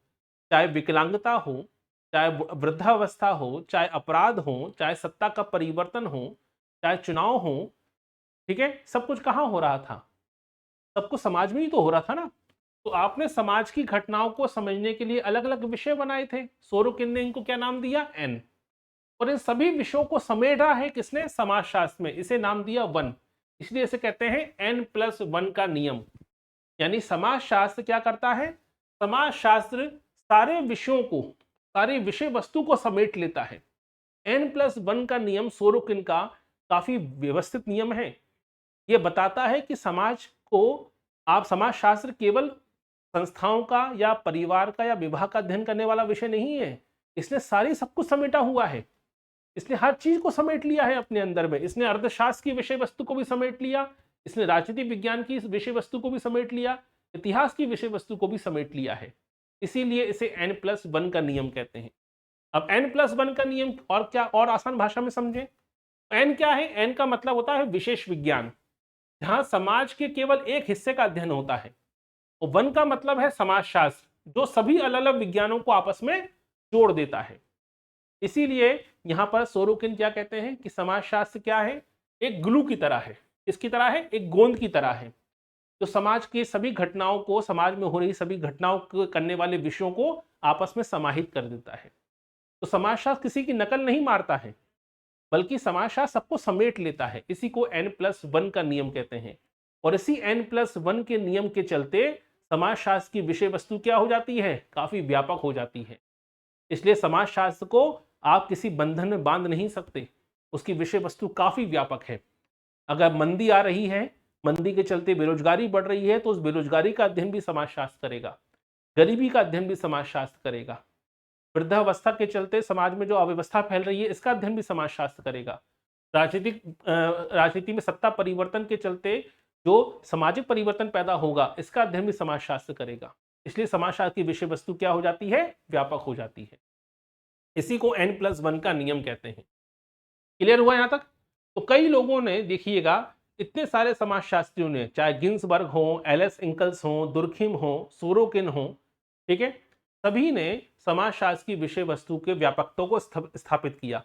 चाहे विकलांगता हो, चाहे वृद्धावस्था हो, चाहे अपराध हो, चाहे सत्ता का परिवर्तन हो, चाहे चुनाव हो, ठीक है, सब कुछ कहाँ हो रहा था? सब कुछ समाज में ही तो हो रहा था ना। तो आपने समाज की घटनाओं को समझने के लिए अलग अलग विषय बनाए थे। सोरोकिन ने इनको क्या नाम दिया? एन। और इन सभी विषयों को समेटा है किसने? समाजशास्त्र में। इसे नाम दिया वन। इसलिए इसे कहते हैं N+1 का नियम। यानी समाजशास्त्र क्या करता है? समाजशास्त्र सारे विषयों को, सारे विषय वस्तु को समेट लेता है। N+1 का नियम सोरोकिन का काफी व्यवस्थित नियम है। यह बताता है कि समाज को, आप समाजशास्त्र केवल संस्थाओं का या परिवार का या विवाह का अध्ययन करने वाला विषय नहीं है। इसने सारी सब कुछ समेटा हुआ है। इसने हर चीज को समेट लिया है अपने अंदर में। इसने अर्थशास्त्र की विषय वस्तु को भी समेट लिया, इसने राजनीति विज्ञान की विषय वस्तु को भी समेट लिया, इतिहास की विषय वस्तु को भी समेट लिया है। इसीलिए इसे N+1 का नियम कहते हैं। अब N+1 का नियम और क्या, और आसान भाषा में समझें। एन क्या है? एन का मतलब होता है विशेष विज्ञान, जहां समाज के केवल एक हिस्से का अध्ययन होता है। और वन का मतलब है समाजशास्त्र, जो सभी अलग अलग विज्ञानों को आपस में जोड़ देता है। इसीलिए यहां पर सोरोकिन क्या कहते हैं कि समाजशास्त्र क्या है? एक ग्लू की तरह है। किसकी तरह है? एक गोंद की तरह है, जो समाज की सभी घटनाओं को, समाज में हो रही सभी घटनाओं को करने वाले विषयों को आपस में समाहित कर देता है। तो समाजशास्त्र किसी की नकल नहीं मारता है, बल्कि समाजशास्त्र सबको समेट लेता है। इसी को N+1 का नियम कहते हैं। और इसी N+1 के नियम के चलते समाजशास्त्र की विषय वस्तु क्या हो जाती है? काफी व्यापक हो जाती है। इसलिए समाजशास्त्र को आप किसी बंधन में बांध नहीं सकते, उसकी विषय वस्तु काफी व्यापक है। अगर मंदी आ रही है, मंदी के चलते बेरोजगारी बढ़ रही है, तो उस बेरोजगारी का अध्ययन भी समाजशास्त्र करेगा, गरीबी का अध्ययन भी समाजशास्त्र करेगा, वृद्धावस्था के चलते समाज में जो अव्यवस्था फैल रही है, इसका अध्ययन भी समाजशास्त्र करेगा, राजनीति में सत्ता परिवर्तन के चलते जो सामाजिक परिवर्तन पैदा होगा, इसका अध्ययन भी समाजशास्त्र करेगा। इसलिए समाजशास्त्र की विषय वस्तु क्या हो जाती है? व्यापक हो जाती है। इसी को N+1 का नियम कहते हैं। क्लियर हुआ यहां तक? तो कई लोगों ने, देखिएगा, इतने सारे समाजशास्त्रियों ने, चाहे गिन्सबर्ग हो, एल.एस. इंकल्स हो, दुर्खिम हो, सोरोकिन हो, ठीक है, सभी ने समाजशास्त्र की विषय वस्तु के व्यापकता को स्थापित किया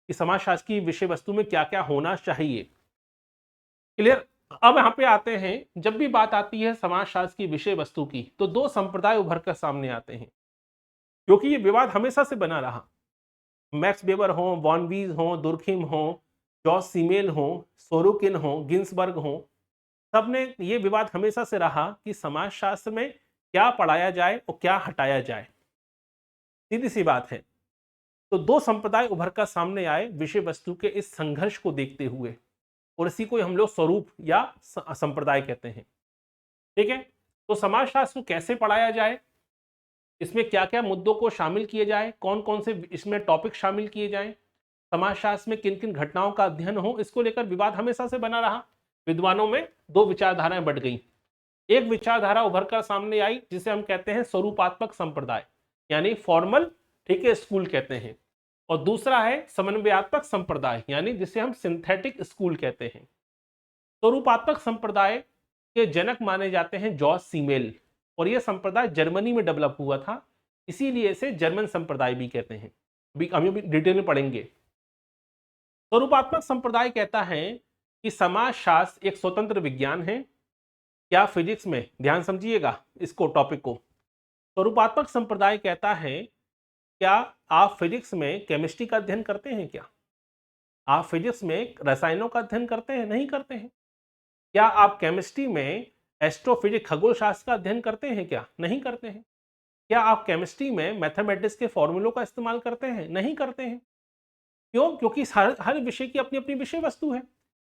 कि समाजशास्त्र की विषय वस्तु में क्या क्या होना चाहिए। क्लियर? अब यहाँ पे आते हैं, जब भी बात आती है समाजशास्त्र की विषय वस्तु की, तो दो संप्रदाय उभर कर सामने आते हैं, क्योंकि ये विवाद हमेशा से बना रहा। मैक्स वेबर हो, वॉन-वीज हो, दुर्खिम हो, जॉर्ज सीमेल हो, सोरोकिन हो, गिन्सबर्ग हो, सबने ये विवाद हमेशा से रहा कि समाजशास्त्र में क्या पढ़ाया जाए और क्या हटाया जाए। सीधी सी बात है। तो दो संप्रदाय उभर कर सामने आए विषय वस्तु के इस संघर्ष को देखते हुए, और इसी को हम लोग स्वरूप या संप्रदाय कहते हैं। ठीक है, तो समाजशास्त्र को कैसे पढ़ाया जाए, इसमें क्या क्या मुद्दों को शामिल किए जाए, कौन कौन से इसमें टॉपिक शामिल किए जाएं, समाजशास्त्र में किन किन घटनाओं का अध्ययन हो, इसको लेकर विवाद हमेशा से बना रहा। विद्वानों में दो विचारधाराएं बढ़ गई। एक विचारधारा उभर कर सामने आई जिसे हम कहते हैं स्वरूपात्मक संप्रदाय, यानी फॉर्मल, ठीक है, स्कूल कहते हैं, और दूसरा है समन्वयात्मक संप्रदाय, यानी जिसे हम सिंथेटिक स्कूल कहते हैं। स्वरूपात्मक संप्रदाय के जनक माने जाते हैं जॉर्ज सीमेल, और यह संप्रदाय जर्मनी में डेवलप हुआ था, इसीलिए इसे जर्मन संप्रदाय भी कहते हैं। हम अभी डिटेल में पढ़ेंगे। स्वरूपात्मक संप्रदाय कहता है कि समाजशास्त्र एक स्वतंत्र विज्ञान है। क्या फिजिक्स में, ध्यान समझिएगा इसको, टॉपिक को। स्वरूपात्मक संप्रदाय कहता है, क्या आप फिजिक्स में केमिस्ट्री का अध्ययन करते हैं? क्या आप फिजिक्स में रसायनों का अध्ययन करते हैं? नहीं करते हैं। क्या आप केमिस्ट्री में एस्ट्रोफिजिक्स खगोल शास्त्र का अध्ययन करते हैं? क्या नहीं करते हैं। क्या आप केमिस्ट्री में मैथमेटिक्स के फॉर्मूलों का इस्तेमाल करते हैं? नहीं करते हैं। क्यों? क्योंकि हर विषय की अपनी अपनी विषय वस्तु है।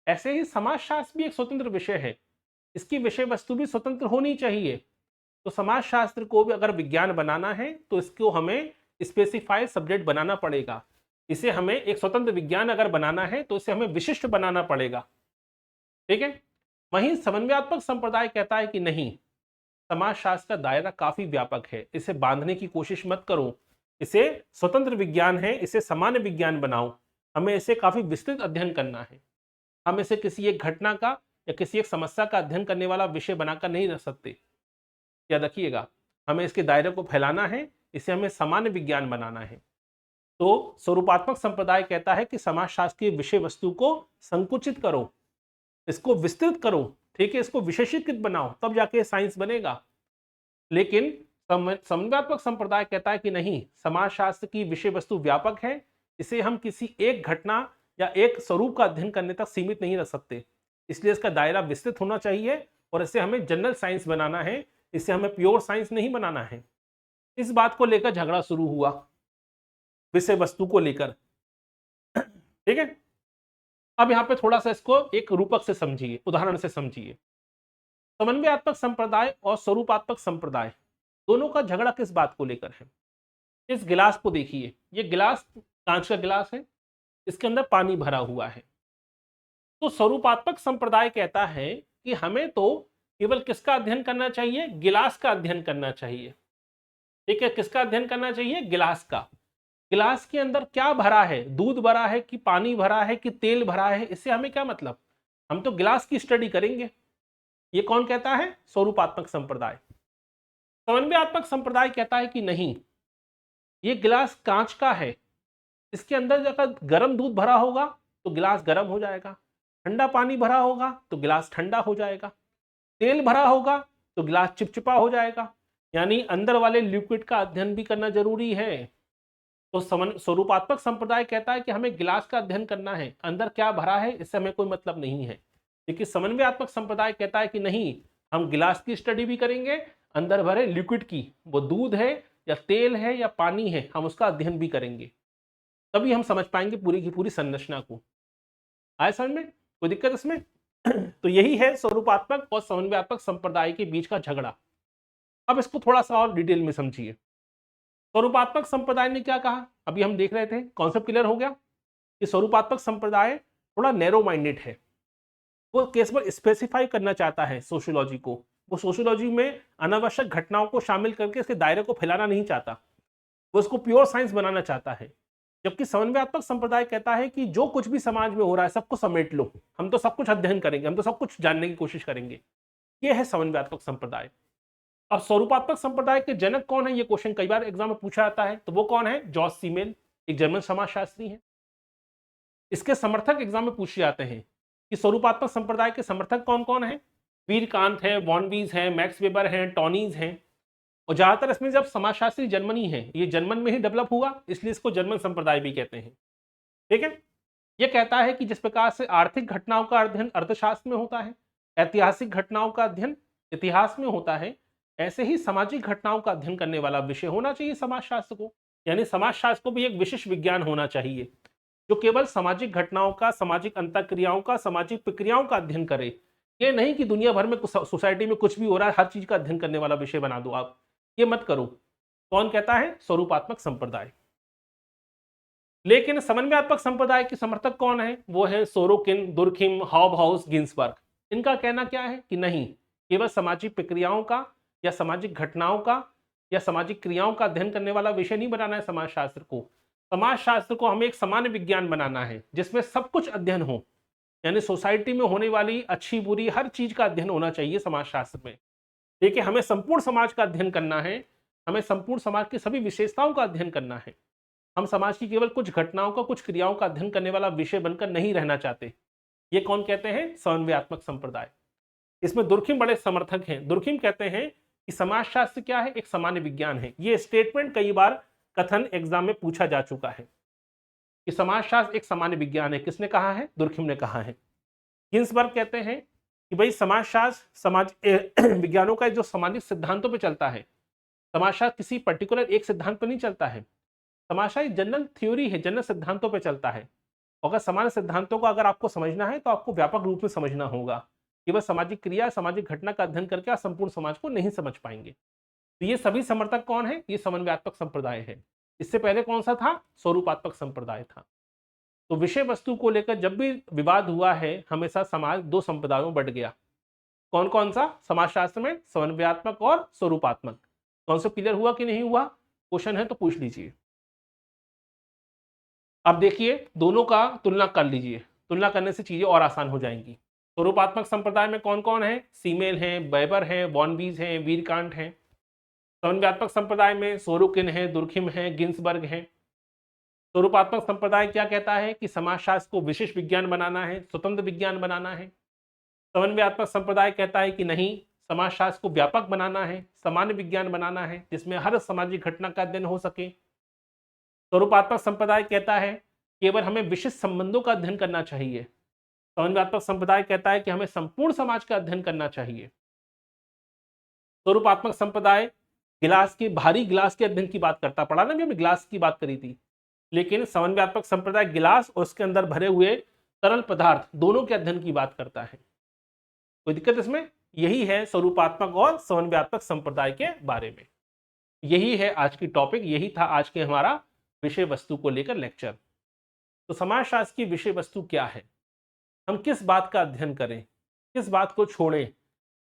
ऐसे ही समाजशास्त्र भी एक स्वतंत्र विषय है, इसकी विषय वस्तु भी स्वतंत्र होनी चाहिए। तो समाजशास्त्र को भी अगर विज्ञान बनाना है तो इसको हमें स्पेसिफाइड सब्जेक्ट बनाना पड़ेगा। इसे हमें एक स्वतंत्र विज्ञान अगर बनाना है तो इसे हमें विशिष्ट बनाना पड़ेगा। ठीक है। वहीं समन्वयात्मक संप्रदाय कहता है कि नहीं, समाजशास्त्र का दायरा काफी व्यापक है, इसे बांधने की कोशिश मत करो, इसे स्वतंत्र विज्ञान है, इसे सामान्य विज्ञान बनाओ, हमें इसे काफी विस्तृत अध्ययन करना है। हम इसे किसी एक घटना का या किसी एक समस्या का अध्ययन करने वाला विषय बनाकर नहीं रख सकते। याद रखिएगा, हमें इसके दायरे को फैलाना है, इसे हमें सामान्य विज्ञान बनाना है। तो स्वरूपात्मक संप्रदाय कहता है कि समाजशास्त्र की विषय वस्तु को संकुचित करो, इसको विस्तृत करो, ठीक है, इसको विशेषीकृत बनाओ, तब जाके साइंस बनेगा। लेकिन समन्वयात्मक संप्रदाय कहता है कि नहीं, समाजशास्त्र की विषय वस्तु व्यापक है, इसे हम किसी एक घटना या एक स्वरूप का अध्ययन करने तक सीमित नहीं रख सकते, इसलिए इसका दायरा विस्तृत होना चाहिए और इसे हमें जनरल साइंस बनाना है, इसे हमें प्योर साइंस नहीं बनाना है। इस बात को लेकर झगड़ा शुरू हुआ, विषय वस्तु को लेकर। ठीक है। अब यहां पे थोड़ा सा इसको एक रूपक से समझिए, उदाहरण से समझिए। समन्वयात्मक संप्रदाय और स्वरूपात्मक संप्रदाय दोनों का झगड़ा किस बात को लेकर है? इस गिलास को देखिए, ये गिलास कांच का गिलास है, इसके अंदर पानी भरा हुआ है। तो स्वरूपात्मक संप्रदाय कहता है कि हमें तो केवल किसका अध्ययन करना चाहिए? गिलास का अध्ययन करना चाहिए। ठीक है, किसका अध्ययन करना चाहिए? गिलास का। गिलास के अंदर क्या भरा है? दूध भरा है कि पानी भरा है कि तेल भरा है, इससे हमें क्या मतलब? हम तो गिलास की स्टडी करेंगे। ये कौन कहता है? स्वरूपात्मक संप्रदाय। समन्वयात्मक संप्रदाय कहता है कि नहीं, ये गिलास कांच का है, इसके अंदर अगर गर्म दूध भरा होगा तो गिलास गर्म हो जाएगा, ठंडा पानी भरा होगा तो गिलास ठंडा हो जाएगा, तेल भरा होगा तो गिलास चिपचिपा हो जाएगा। यानी अंदर वाले लिक्विड का अध्ययन भी करना जरूरी है। तो स्वरूपात्मक संप्रदाय कहता है कि हमें गिलास का अध्ययन करना है, अंदर क्या भरा है इससे हमें कोई मतलब नहीं है। लेकिन समन्वयात्मक संप्रदाय कहता है कि नहीं, हम गिलास की स्टडी भी करेंगे, अंदर भरे लिक्विड की, वो दूध है या तेल है या पानी है, हम उसका अध्ययन भी करेंगे, तभी हम समझ पाएंगे पूरी की पूरी संरचना को। आए समझ में? कोई दिक्कत इसमें? तो यही है स्वरूपात्मक और समन्वयात्मक संप्रदाय के बीच का झगड़ा। अब इसको थोड़ा सा और डिटेल में समझिए। स्वरूपात्मक संप्रदाय ने क्या कहा? अभी हम देख रहे थे, कॉन्सेप्ट क्लियर हो गया कि स्वरूपात्मक संप्रदाय थोड़ा नैरो माइंडेड है, वो केस पर स्पेसिफाई करना चाहता है सोशियोलॉजी को, वो सोशियोलॉजी में अनावश्यक घटनाओं को शामिल करके इसके दायरे को फैलाना नहीं चाहता, वो इसको प्योर साइंस बनाना चाहता है। जबकि समन्वयात्मक संप्रदाय कहता है कि जो कुछ भी समाज में हो रहा है सबको समेट लो, हम तो सब कुछ अध्ययन करेंगे, हम तो सब कुछ जानने की कोशिश करेंगे। ये है समन्वयात्मक संप्रदाय। अब स्वरूपात्मक संप्रदाय के जनक कौन है? ये क्वेश्चन कई बार एग्जाम में पूछा जाता है, तो वो कौन है? जॉर्ज सीमेल, एक जर्मन समाजशास्त्री है। इसके समर्थक एग्जाम में पूछे जाते हैं कि स्वरूपात्मक संप्रदाय के समर्थक कौन कौन है? वीरकांत है, वॉनवीज है, मैक्स वेबर है, टॉनीज हैं। और ज्यादातर इसमें जब समाजशास्त्री जर्मनी है, ये जर्मन में ही डेवलप हुआ, इसलिए इसको जर्मन संप्रदाय भी कहते हैं। ठीक है। ये कहता है कि जिस प्रकार से आर्थिक घटनाओं का अध्ययन अर्थशास्त्र में होता है, ऐतिहासिक घटनाओं का अध्ययन इतिहास में होता है, ऐसे ही सामाजिक घटनाओं का अध्ययन करने वाला विषय होना चाहिए समाजशास्त्र को। यानी समाजशास्त्र को भी एक विशिष्ट विज्ञान होना चाहिए जो केवल सामाजिक घटनाओं का, सामाजिक अंतःक्रियाओं का, सामाजिक प्रक्रियाओं का अध्ययन करे। ये नहीं कि दुनिया भर में सोसाइटी में कुछ भी हो रहा है हर चीज का अध्ययन करने वाला विषय बना दो आप, ये मत करो। कौन कहता है? स्वरूपात्मक संप्रदाय। लेकिन समन्वयात्मक संप्रदाय के समर्थक कौन है? वो है सोरोकिन, दुर्खिम, हॉबहाउस, गिन्सबर्ग। इनका कहना क्या है कि नहीं, केवल सामाजिक प्रक्रियाओं का या सामाजिक घटनाओं का या सामाजिक क्रियाओं का अध्ययन करने वाला विषय नहीं बनाना है समाजशास्त्र को। समाजशास्त्र को हमें एक सामान्य विज्ञान बनाना है जिसमें सब कुछ अध्ययन हो, यानी सोसाइटी में होने वाली अच्छी बुरी हर चीज का अध्ययन होना चाहिए समाजशास्त्र में। देखिए, हमें संपूर्ण समाज का अध्ययन करना है, हमें संपूर्ण समाज की सभी विशेषताओं का अध्ययन करना है। हम समाज की केवल कुछ घटनाओं का, कुछ क्रियाओं का अध्ययन करने वाला विषय बनकर नहीं रहना चाहते। ये कौन कहते हैं? समन्वयात्मक संप्रदाय। इसमें दुर्खिम बड़े समर्थक हैं। दुर्खिम कहते हैं कि समाजशास्त्र क्या है? एक सामान्य विज्ञान है। ये स्टेटमेंट कई बार कथन एग्जाम में पूछा जा चुका है कि समाजशास्त्र एक सामान्य विज्ञान है। किसने कहा है? दुर्खिम ने कहा है। गिन्सबर्ग कहते हैं कि भाई समाजशास्त्र विज्ञानों का जो सामाजिक सिद्धांतों पे चलता है। समाजशास्त्र किसी पर्टिकुलर एक सिद्धांत पर नहीं चलता है। समाजशास्त्र जनरल थ्योरी है, जनरल सिद्धांतों पे चलता है। अगर सामान्य सिद्धांतों को अगर आपको समझना है तो आपको व्यापक रूप में समझना होगा। केवल सामाजिक क्रिया, सामाजिक घटना का अध्ययन करके आप संपूर्ण समाज को नहीं समझ पाएंगे। तो ये सभी समर्थक कौन है? ये समन्वयात्मक संप्रदाय है। इससे पहले कौन सा था? स्वरूपात्मक संप्रदाय था। तो विषय वस्तु को लेकर जब भी विवाद हुआ है, हमेशा समाज दो संप्रदायों में बट गया। कौन कौन सा? समाजशास्त्र में समन्वयात्मक और स्वरूपात्मक। कॉन्सेप्ट क्लियर हुआ कि नहीं हुआ? क्वेश्चन है तो पूछ लीजिए। अब देखिए, दोनों का तुलना कर लीजिए। तुलना करने से चीजें और आसान हो जाएंगी। स्वरूपात्मक संप्रदाय में कौन कौन है? सीमेल है, वेबर है, वॉनबीज है, वीरकांट है। समन्वयात्मक संप्रदाय में सोरोकिन है, दुर्खिम है, गिन्सबर्ग है। स्वरूपात्मक संप्रदाय क्या कहता है कि समाजशास्त्र को विशेष विज्ञान बनाना है, स्वतंत्र विज्ञान बनाना है। समन्वयात्मक संप्रदाय कहता है कि नहीं, समाजशास्त्र को व्यापक बनाना है, सामान्य विज्ञान बनाना है जिसमें हर सामाजिक घटना का अध्ययन हो सके। स्वरूपात्मक संप्रदाय कहता है केवल हमें विशिष्ट संबंधों का अध्ययन करना चाहिए। समन्वयात्मक संप्रदाय कहता है कि हमें संपूर्ण समाज का अध्ययन करना चाहिए। स्वरूपात्मक संप्रदाय गिलास की, भारी गिलास के अध्ययन की बात करता, पढ़ा ना, भी हमने गिलास की बात करी थी। लेकिन समन्वयात्मक संप्रदाय गिलास और उसके अंदर भरे हुए तरल पदार्थ दोनों के अध्ययन की बात करता है। कोई दिक्कत इसमें? यही है स्वरूपात्मक और समन्वयात्मक संप्रदाय के बारे में। यही है आज की टॉपिक, यही था आज के हमारा विषय वस्तु को लेकर लेक्चर। तो समाजशास्त्र की विषय वस्तु क्या है? हम किस बात का अध्ययन करें, किस बात को छोड़ें?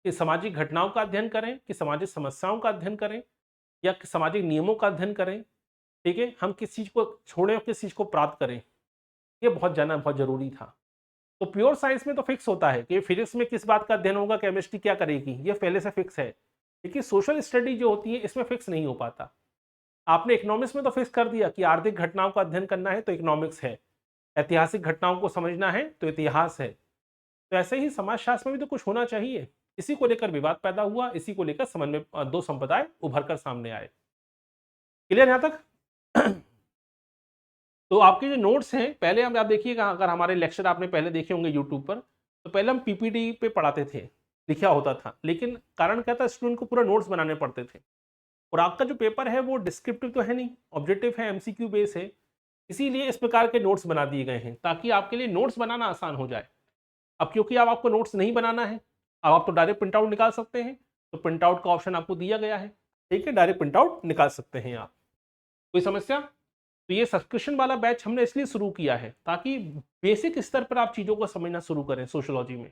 कि सामाजिक घटनाओं का अध्ययन करें, कि सामाजिक समस्याओं का अध्ययन करें, या कि सामाजिक नियमों का अध्ययन करें? ठीक है, हम किस चीज को छोड़ें और किस चीज को प्राप्त करें, ये बहुत जानना बहुत जरूरी था। तो प्योर साइंस में तो फिक्स होता है कि फिजिक्स में किस बात का अध्ययन होगा, केमिस्ट्री क्या करेगी, ये पहले से फिक्स है। लेकिन सोशल स्टडी जो होती है इसमें फिक्स नहीं हो पाता। आपने इकोनॉमिक्स में तो फिक्स कर दिया कि आर्थिक घटनाओं का अध्ययन करना है तो इकोनॉमिक्स है, ऐतिहासिक घटनाओं को समझना है तो इतिहास है। तो ऐसे ही समाजशास्त्र में भी तो कुछ होना चाहिए। इसी को लेकर विवाद पैदा हुआ, इसी को लेकर समन्वय दो संप्रदाय उभर कर सामने आए। क्लियर यहां तक? तो आपके जो नोट्स हैं, पहले हम आप देखिएगा, अगर हमारे लेक्चर आपने पहले देखे होंगे यूट्यूब पर, तो पहले हम पीपीटी पे पढ़ाते थे, लिखा होता था। लेकिन कारण क्या था? स्टूडेंट को पूरा नोट्स बनाने पड़ते थे। और आपका जो पेपर है वो डिस्क्रिप्टिव तो है नहीं, ऑब्जेक्टिव है, एमसीक्यू बेस है। इसीलिए इस प्रकार के नोट्स बना दिए गए हैं ताकि आपके लिए नोट्स बनाना आसान हो जाए। अब क्योंकि अब आपको नोट्स नहीं बनाना है, अब आप तो डायरेक्ट प्रिंट आउट निकाल सकते हैं, तो प्रिंट आउट का ऑप्शन आपको दिया गया है। ठीक है, डायरेक्ट प्रिंट आउट निकाल सकते हैं आप। कोई समस्या? तो ये सब्सक्रिप्शन वाला बैच हमने इसलिए शुरू किया है ताकि बेसिक स्तर पर आप चीज़ों को समझना शुरू करें सोशियोलॉजी में।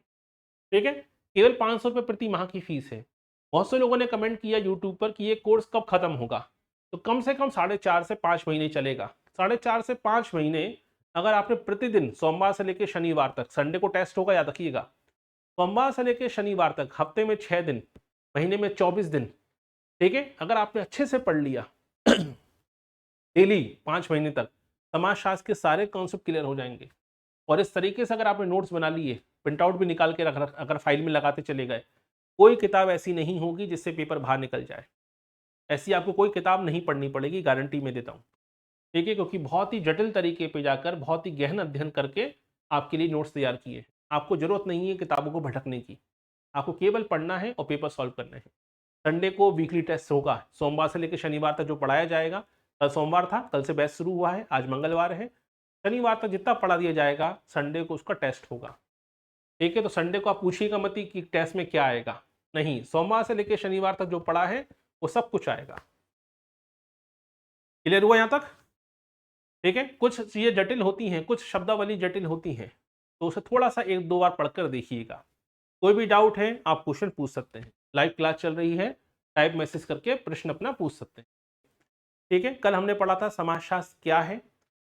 ठीक है, केवल 500 रुपये प्रति माह की फीस है। बहुत से लोगों ने कमेंट किया यूट्यूब पर कि ये कोर्स कब खत्म होगा। तो कम से कम 4.5 से 5 महीने चलेगा। 4.5 से 5 महीने अगर आपने प्रतिदिन सोमवार से लेकर शनिवार तक, संडे को टेस्ट होगा याद रखिएगा, सोमवार से लेकर शनिवार तक, हफ्ते में 6 दिन, महीने में 24 दिन, ठीक है, अगर आपने अच्छे से पढ़ लिया डेली 5 महीने तक, समाजशास्त्र के सारे कॉन्सेप्ट क्लियर हो जाएंगे। और इस तरीके से अगर आपने नोट्स बना लिए, प्रिंट आउट भी निकाल के रख अगर फाइल में लगाते चले गए, कोई किताब ऐसी नहीं होगी जिससे पेपर बाहर निकल जाए। ऐसी आपको कोई किताब नहीं पढ़नी पड़ेगी, गारंटी में देता हूँ। ठीक है, क्योंकि बहुत ही जटिल तरीके पे जाकर बहुत ही गहन अध्ययन करके आपके लिए नोट्स तैयार किए। आपको जरूरत नहीं है किताबों को भटकने की, आपको केवल पढ़ना है और पेपर सॉल्व करने हैं। संडे को वीकली टेस्ट होगा, सोमवार से लेकर शनिवार तक जो पढ़ाया जाएगा। कल सोमवार था, कल से बैच शुरू हुआ है, आज मंगलवार है। शनिवार तक जितना पढ़ा दिया जाएगा, संडे को उसका टेस्ट होगा। ठीक है, तो संडे को आप पूछिएगा मत कि टेस्ट में क्या आएगा, नहीं, सोमवार से लेकर शनिवार तक जो पढ़ा है वो सब कुछ आएगा। क्लियर हुआ यहां तक? ठीक है, कुछ चीजें जटिल होती हैं, कुछ शब्दावली जटिल होती हैं, तो उसे थोड़ा सा 1-2 बार पढ़कर देखिएगा। कोई भी डाउट है आप क्वेश्चन पूछ सकते हैं। लाइव क्लास चल रही है, टाइप मैसेज करके प्रश्न अपना पूछ सकते हैं। ठीक है, कल हमने पढ़ा था समाजशास्त्र क्या है,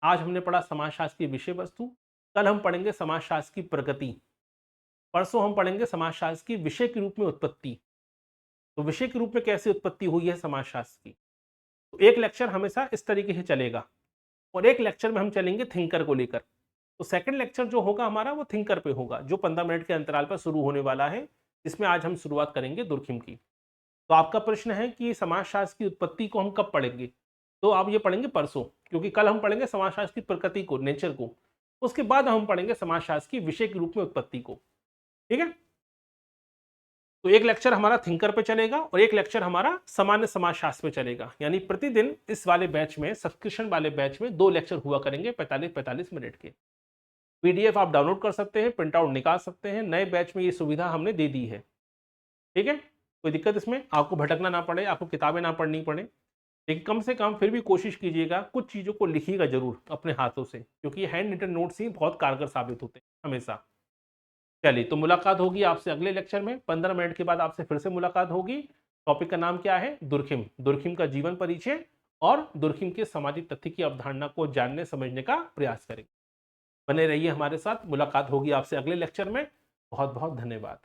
आज हमने पढ़ा समाजशास्त्र की विषय वस्तु। कल हम पढ़ेंगे समाजशास्त्र की प्रगति, परसों हम पढ़ेंगे समाजशास्त्र की विषय के रूप में उत्पत्ति। तो विषय के रूप में कैसे उत्पत्ति हुई है समाजशास्त्र की। तो एक लेक्चर हमेशा इस तरीके से चलेगा और एक लेक्चर में हम चलेंगे थिंकर को लेकर। तो सेकंड लेक्चर जो होगा हमारा वो थिंकर पे होगा, जो 15 मिनट के अंतराल पर शुरू होने वाला है, जिसमें आज हम शुरुआत करेंगे दुर्खिम की। तो आपका प्रश्न है कि समाजशास्त्र की उत्पत्ति को हम कब पढ़ेंगे, तो आप ये पढ़ेंगे परसों, क्योंकि कल हम पढ़ेंगे समाजशास्त्र की प्रकृति को, नेचर को, उसके बाद हम पढ़ेंगे समाजशास्त्र की विषय के रूप में उत्पत्ति को। ठीक है, तो एक लेक्चर हमारा थिंकर पे चलेगा और एक लेक्चर हमारा सामान्य समाजशास्त्र पे चलेगा। यानी प्रतिदिन इस वाले बैच में, सब्सक्रिप्शन वाले बैच में 2 लेक्चर हुआ करेंगे 45-45 मिनट के। पीडीएफ आप डाउनलोड कर सकते हैं, प्रिंट आउट निकाल सकते हैं। नए बैच में ये सुविधा हमने दे दी है। ठीक है, कोई दिक्कत इसमें, आपको भटकना ना पड़े, आपको किताबें ना पढ़नी पड़े, लेकिन कम से कम फिर भी कोशिश कीजिएगा, कुछ चीज़ों को लिखिएगा जरूर अपने हाथों से, क्योंकि ये हैंड रिटन नोट्स ही बहुत कारगर साबित होते हैं हमेशा। चलिए, तो मुलाकात होगी आपसे अगले लेक्चर में। 15 मिनट के बाद आपसे फिर से मुलाकात होगी। टॉपिक का नाम क्या है? दुर्खिम। दुर्खिम का जीवन परिचय और दुर्खिम के सामाजिक तथ्य की अवधारणा को जानने समझने का प्रयास करेंगे। बने रहिए हमारे साथ, मुलाकात होगी आपसे अगले लेक्चर में। बहुत बहुत धन्यवाद।